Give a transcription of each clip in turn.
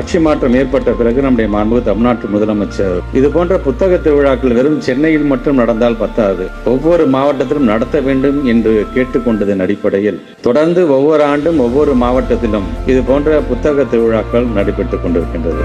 ஆட்சி மாற்றம் ஏற்பட்ட பிறகு நம்முடைய மாண்புமிகு தமிழ்நாட்டு முதலமைச்சர் இது போன்ற புத்தக திருவிழாக்கள் வெறும் சென்னையில் மட்டும் நடந்தால் பத்தாது, ஒவ்வொரு மாவட்டத்திலும் நடத்த வேண்டும் என்று கேட்டுக்கொண்டதன் அடிப்படையில் தொடர்ந்து ஒவ்வொரு ஆண்டும் ஒவ்வொரு மாவட்டத்திலும் இது போன்ற புத்தக திருவிழாக்கள் நடைபெற்றுக் கொண்டிருக்கின்றது.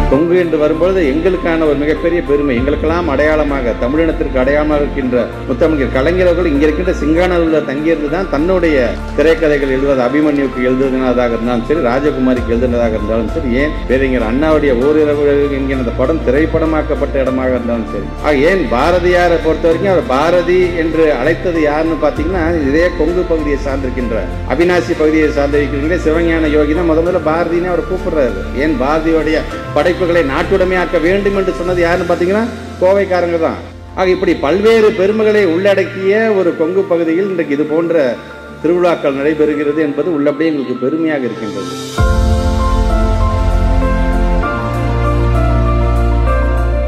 கொங்கு என்று வரும்பொழுது எங்களுக்கான ஒரு மிகப்பெரிய பெருமை, எங்களுக்கெல்லாம் அடையாளமாக, தமிழினத்திற்கு அடையாளமாக இருக்கின்ற முத்தமிழ் கலைஞர்கள் இங்க இருக்கின்ற சிங்கானூரில் தங்கியிருந்து தான் தன்னுடைய திரைக்கதைகள் எழுதுவது, அபிமன்யுக்கு எழுதுனதாக இருந்தாலும் சரி, ராஜகுமாரிக்கு எழுதுனதாக இருந்தாலும் சரி, ஏன் பேரறிஞர் அண்ணாவுடைய ஓரிரவு என்கிற அந்த படம் திரைப்படமாக்கப்பட்ட இடமாக இருந்தாலும் சரி, ஏன் பாரதியாரை பொறுத்த வரைக்கும் அவர் பாரதி என்று அழைத்தது யாருன்னு பாத்தீங்கன்னா இதே கொங்கு பகுதியை சார்ந்திருக்கின்ற அவினாசி பகுதியை சார்ந்திருக்கின்ற சிவஞான யோகி தான் முதல்ல பாரதினே அவர் கூப்பிடுறாரு. ஏன் பாரதியோடைய படைப்புகளை நாட்டுடைமையாக்க வேண்டும் என்று சொன்னது யாருன்னு பாத்தீங்கன்னா கோவைக்காரங்க தான். ஆக இப்படி பல்வேறு பெருமைகளை உள்ளடக்கிய ஒரு கொங்கு பகுதியில் இன்றைக்கு இது போன்ற திருவிழாக்கள் நடைபெறுகிறது என்பது உள்ளபடியே எங்களுக்கு பெருமையாக இருக்கின்றது.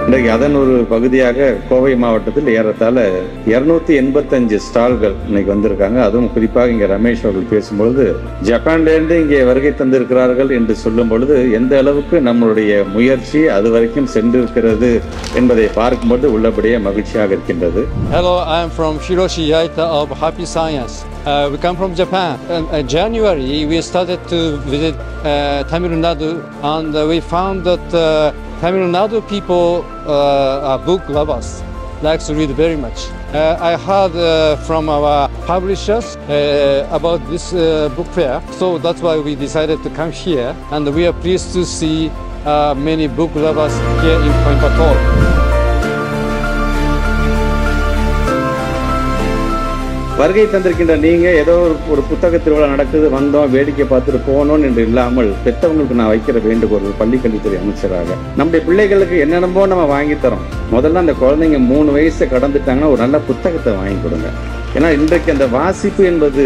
இன்றைக்கு அதன் ஒரு பகுதியாக கோவை மாவட்டத்தில் ஏறத்தாழ 285 ஸ்டால்கள் இன்னைக்கு வந்திருக்காங்க. அதுவும் குறிப்பாக இங்கே ரமேஷ் அவர்கள் பேசும்பொழுது ஜப்பான்லேருந்து இங்கே வருகை தந்திருக்கிறார்கள் என்று சொல்லும் பொழுது எந்த அளவுக்கு நம்மளுடைய முயற்சி அது வரைக்கும் சென்றிருக்கிறது என்பதை பார்க்கும்போது உள்ளபடியே மகிழ்ச்சியாக இருக்கின்றது. Hello, I am from Hiroshi Yaita of Happy Science. We come from Japan. In January, we started to visit Tamil Nadu, and we found that Tamil Nadu people are book lovers, like to read very much. I heard from our publishers about this book fair, so that's why we decided to come here, and we are pleased to see many book lovers here in Coimbatore. வருகை தந்திருக்கின்ற நீங்க ஏதோ ஒரு புத்தக திருவிழா நடக்குது வந்தோம் வேடிக்கை பார்த்துட்டு போனோம் என்று இல்லாமல் பெற்றவங்களுக்கு நான் வைக்கிற வேண்டுகோள், பள்ளிக்கல்வித்துறை அமைச்சராக நம்முடைய பிள்ளைகளுக்கு என்னென்னமோ நம்ம வாங்கி தரோம். முதல்ல அந்த குழந்தைங்க 3 வயசை கடந்துட்டாங்கன்னா ஒரு நல்ல புத்தகத்தை வாங்கி கொடுங்க. ஏன்னா இன்றைக்கு அந்த வாசிப்பு என்பது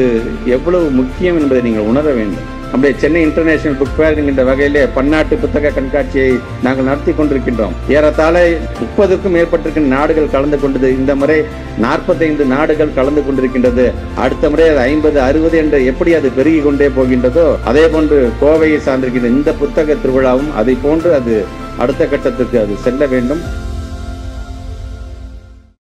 எவ்வளவு முக்கியம் என்பதை நீங்கள் உணர வேண்டும். நம்முடைய சென்னை இன்டர்நேஷனல் புக் ஃபேர் என்கின்ற வகையிலே பன்னாட்டு புத்தக கண்காட்சியை நாங்கள் நடத்தி கொண்டிருக்கின்றோம். ஏறத்தாழ 30க்கும் மேற்பட்டிருக்கின்ற நாடுகள் கலந்து கொண்டது. இந்த முறை 45 நாடுகள் கலந்து கொண்டிருக்கின்றது. அடுத்த முறை அது 50, 60 என்று எப்படி அது பெருகி கொண்டே போகின்றதோ அதே போன்று கோவையை சார்ந்திருக்கின்ற இந்த புத்தக திருவிழாவும் அதை போன்று அது அடுத்த கட்டத்துக்கு அது செல்ல வேண்டும்.